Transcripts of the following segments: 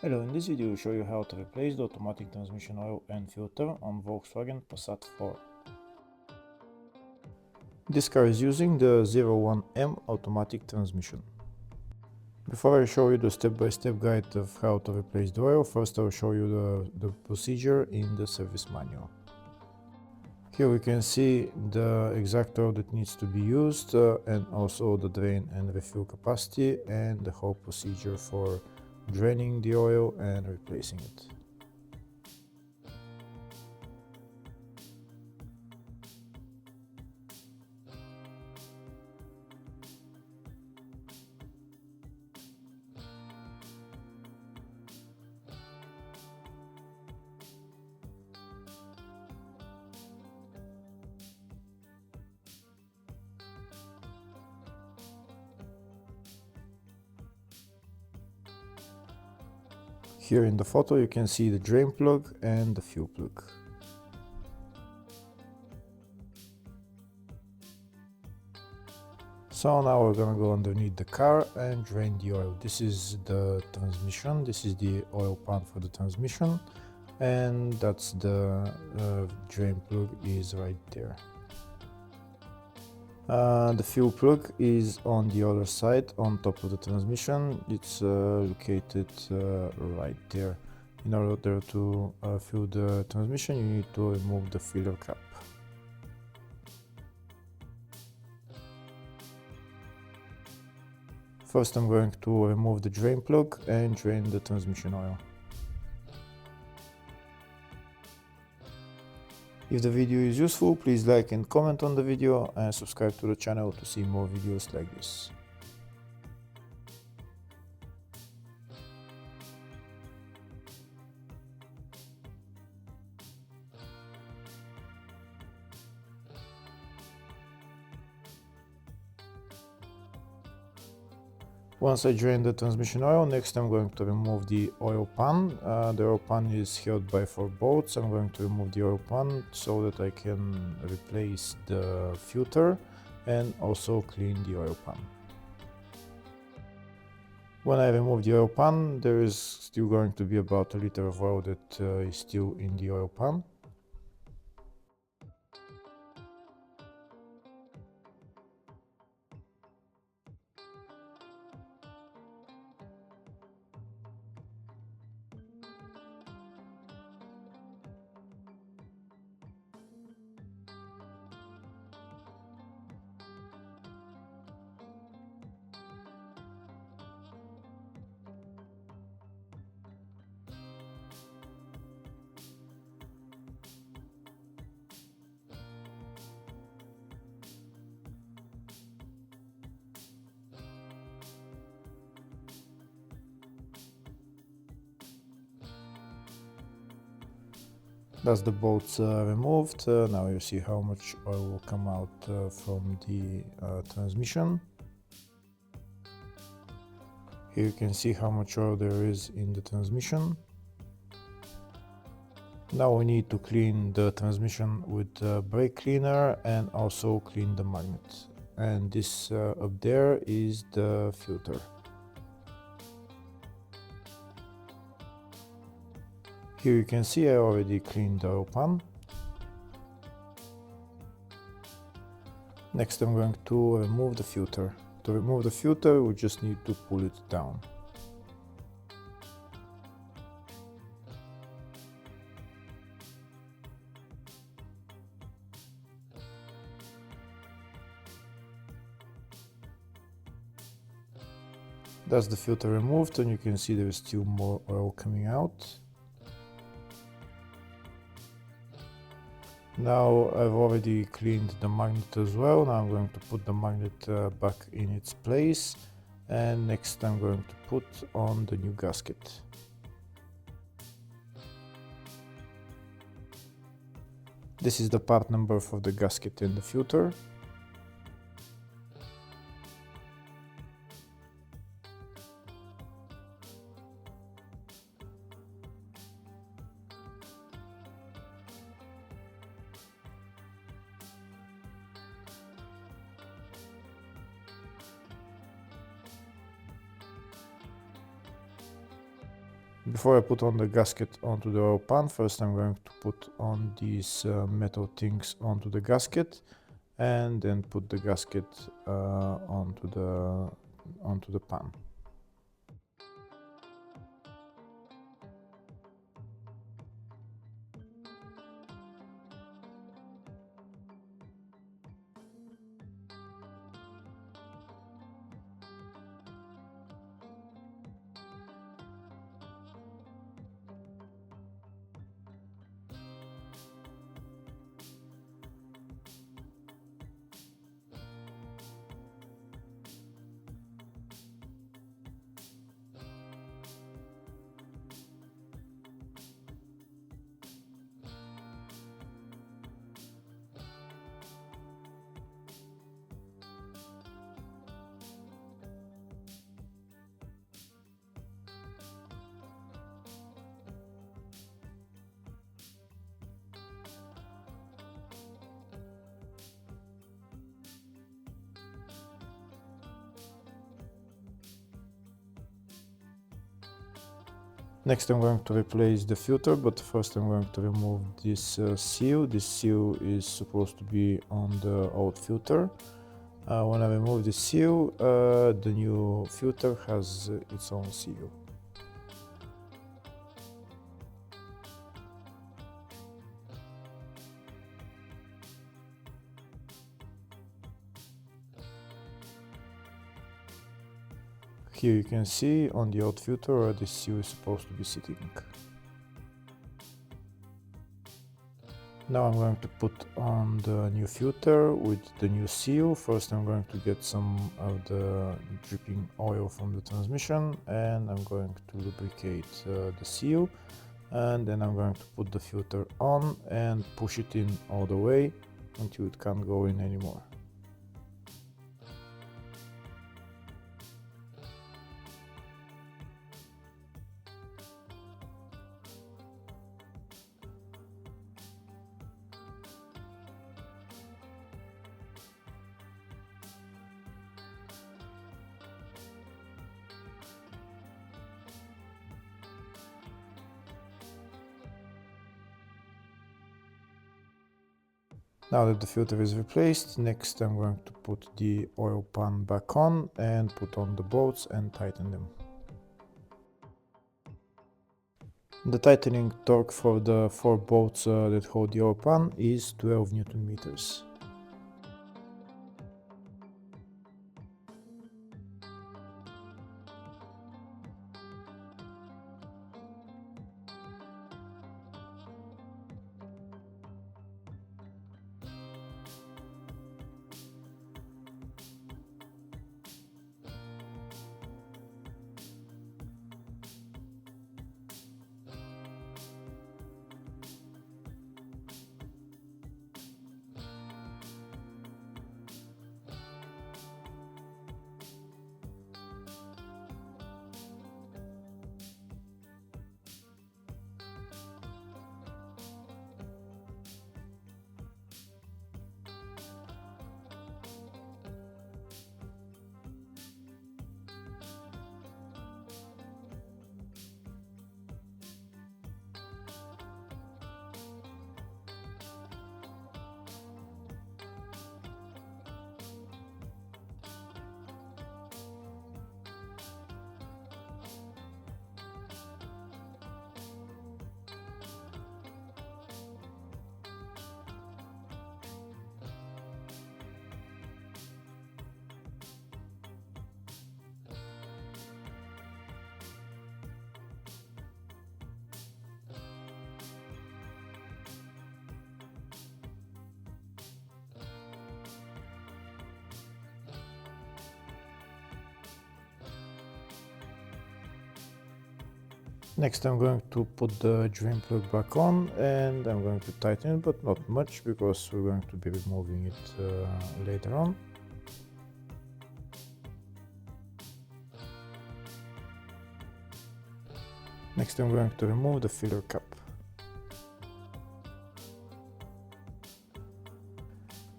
Hello, in this video I will show you how to replace the automatic transmission oil and filter on Volkswagen Passat 4. This car is using the 01M automatic transmission. Before I show you the step-by-step guide of how to replace the oil, first I will show you the procedure in the service manual. Here we can see the exact oil that needs to be used and also the drain and refill capacity and the whole procedure for draining the oil and replacing it. Here in the photo you can see the drain plug and the fuel plug. So now we're gonna go underneath the car and drain the oil. This is the transmission, this is the oil pan for the transmission, and that's the drain plug is right there. The fuel plug is on the other side, on top of the transmission. It's located right there. In order to fill the transmission, you need to remove the filler cap. First I'm going to remove the drain plug and drain the transmission oil. If the video is useful, please like and comment on the video and subscribe to the channel to see more videos like this. Once I drain the transmission oil, next I'm going to remove the oil pan. The oil pan is held by 4 bolts. I'm going to remove the oil pan so that I can replace the filter and also clean the oil pan. When I remove the oil pan, there is still going to be about a liter of oil that is still in the oil pan. That's the bolts removed. Now you see how much oil will come out from the transmission. Here you can see how much oil there is in the transmission. Now we need to clean the transmission with brake cleaner and also clean the magnet. And this up there is the filter. Here you can see I already cleaned the oil pan. Next I'm going to remove the filter. To remove the filter we just need to pull it down. That's the filter removed and you can see there is still more oil coming out. Now I've already cleaned the magnet as well. Now I'm going to put the magnet back in its place, and next I'm going to put on the new gasket. This is the part number for the gasket and the filter. Before I put on the gasket onto the oil pan, first I'm going to put on these metal things onto the gasket, and then put the gasket onto the pan. Next I'm going to replace the filter, but first I'm going to remove this seal. This seal is supposed to be on the old filter. When I remove the seal, the new filter has its own seal. Here you can see on the old filter where the seal is supposed to be sitting. Now I'm going to put on the new filter with the new seal. First I'm going to get some of the dripping oil from the transmission, and I'm going to lubricate the seal, and then I'm going to put the filter on and push it in all the way until it can't go in anymore. Now that the filter is replaced, next I'm going to put the oil pan back on and put on the bolts and tighten them. The tightening torque for the 4 bolts that hold the oil pan is 12 Newton meters. Next I'm going to put the drain plug back on, and I'm going to tighten it, but not much because we're going to be removing it later on. Next I'm going to remove the filler cap.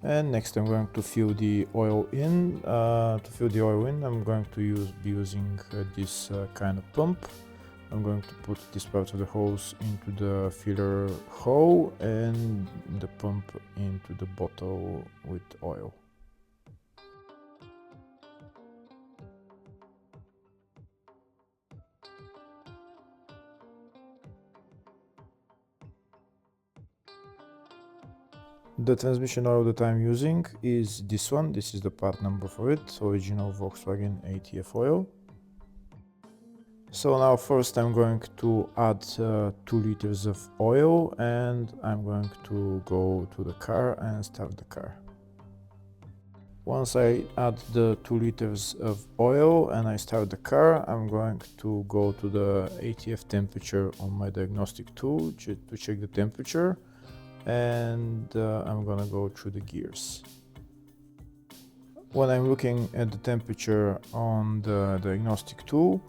And next I'm going to fill the oil in. To fill the oil in, I'm going to be using this kind of pump. I'm going to put this part of the hose into the filler hole and the pump into the bottle with oil. The transmission oil that I'm using is this one. This is the part number for it, original Volkswagen ATF oil. So now first I'm going to add 2 liters of oil, and I'm going to go to the car and start the car. Once I add the 2 liters of oil and I start the car, I'm going to go to the ATF temperature on my diagnostic tool to check the temperature, and I'm gonna go through the gears. When I'm looking at the temperature on the diagnostic tool,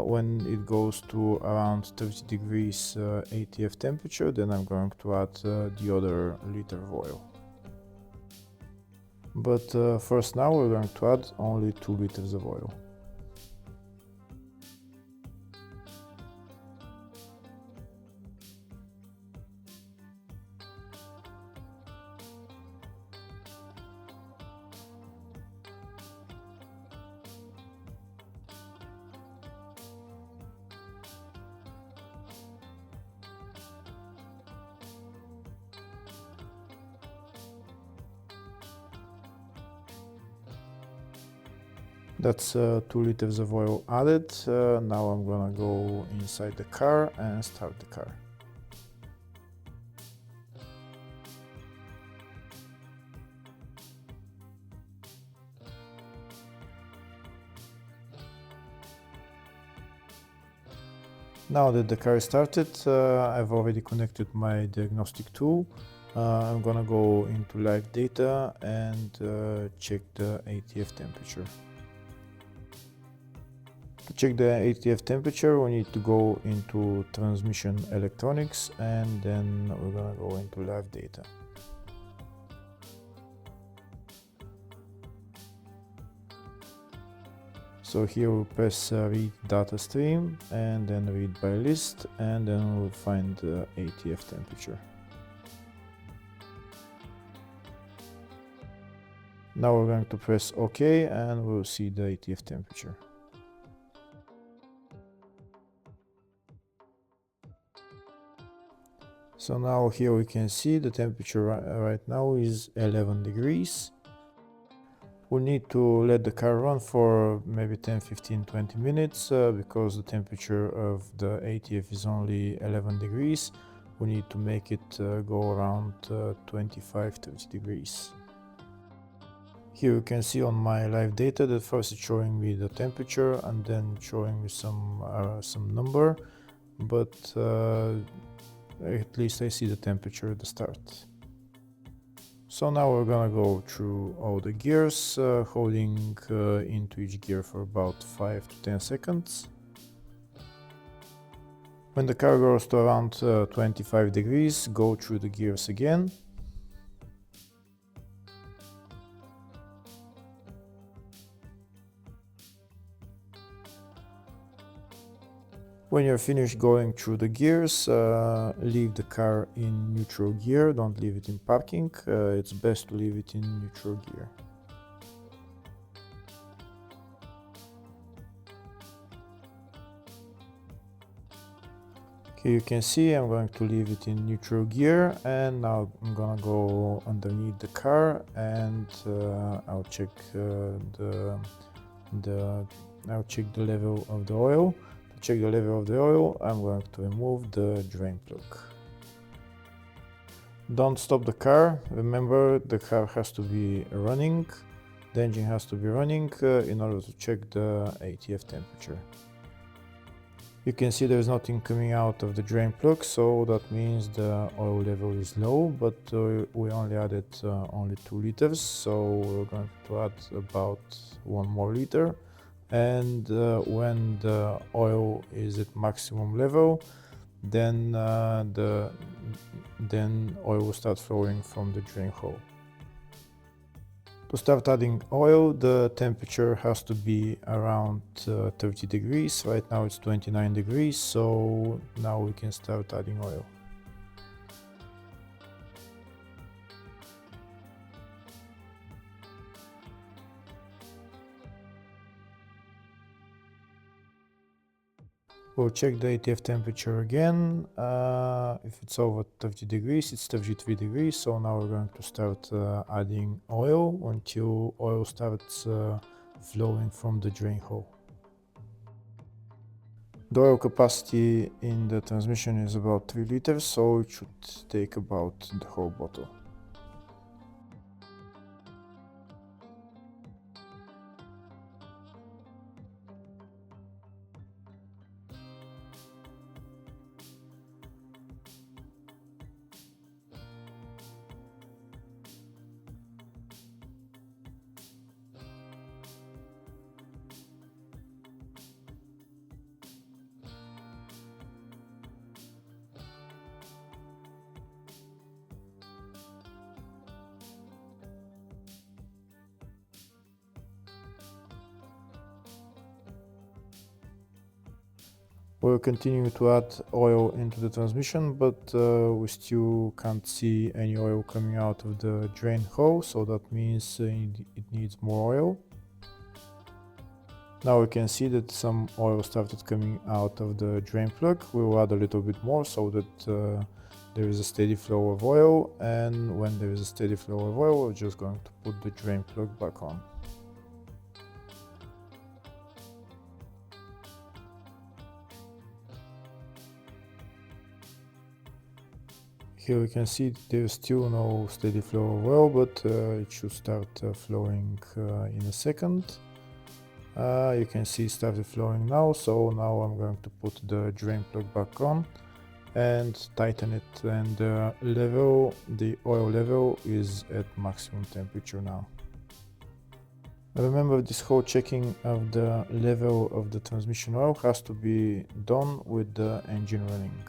when it goes to around 30 degrees ATF temperature, then I'm going to add the other liter of oil. But first now we're going to add only 2 liters of oil. That's 2 liters of oil added. Now I'm gonna go inside the car and start the car. Now that the car is started, I've already connected my diagnostic tool. I'm gonna go into live data and check the ATF temperature. To check the ATF temperature, we need to go into transmission electronics, and then we're gonna go into live data. So here we'll press read data stream and then read by list, and then we'll find the ATF temperature. Now we're going to press OK and we'll see the ATF temperature. So now here we can see the temperature right now is 11 degrees. We need to let the car run for maybe 10, 15, 20 minutes because the temperature of the ATF is only 11 degrees. We need to make it go around 25, 30 degrees. Here you can see on my live data that first it's showing me the temperature and then showing me some number, but at least I see the temperature at the start. So now we're gonna go through all the gears, holding into each gear for about 5 to 10 seconds. When the car goes to around 25 degrees, go through the gears again. When you're finished going through the gears, leave the car in neutral gear, don't leave it in parking. It's best to leave it in neutral gear. Here you can see I'm going to leave it in neutral gear, and now I'm gonna go underneath the car and I'll check the level of the oil. Check the level of the oil, I'm going to remove the drain plug. Don't stop the car. Remember, the car has to be running, the engine has to be running in order to check the ATF temperature. You can see there's nothing coming out of the drain plug, so that means the oil level is low, but we only added only 2 liters, so we're going to add about 1 more liter. And when the oil is at maximum level, then oil will start flowing from the drain hole. To start adding oil, the temperature has to be around 30 degrees. Right now it's 29 degrees, so now we can start adding oil. We'll check the ATF temperature again. If it's over 30 degrees, it's 33 degrees. So now we're going to start adding oil until oil starts flowing from the drain hole. The oil capacity in the transmission is about 3 liters, so it should take about the whole bottle. We'll continue to add oil into the transmission, but we still can't see any oil coming out of the drain hole, so that means it needs more oil. Now we can see that some oil started coming out of the drain plug. We'll add a little bit more so that there is a steady flow of oil, and when there is a steady flow of oil, we're just going to put the drain plug back on. Here we can see there's still no steady flow of oil, but it should start flowing in a second. You can see it started flowing now, so now I'm going to put the drain plug back on and tighten it, and the oil level is at maximum temperature now. Remember, this whole checking of the level of the transmission oil has to be done with the engine running.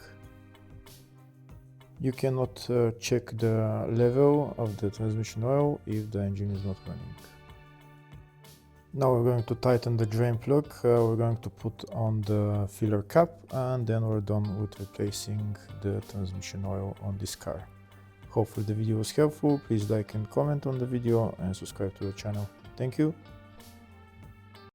You cannot check the level of the transmission oil if the engine is not running. Now we're going to tighten the drain plug, we're going to put on the filler cap, and then we're done with replacing the transmission oil on this car. Hopefully the video was helpful. Please like and comment on the video and subscribe to the channel. Thank you.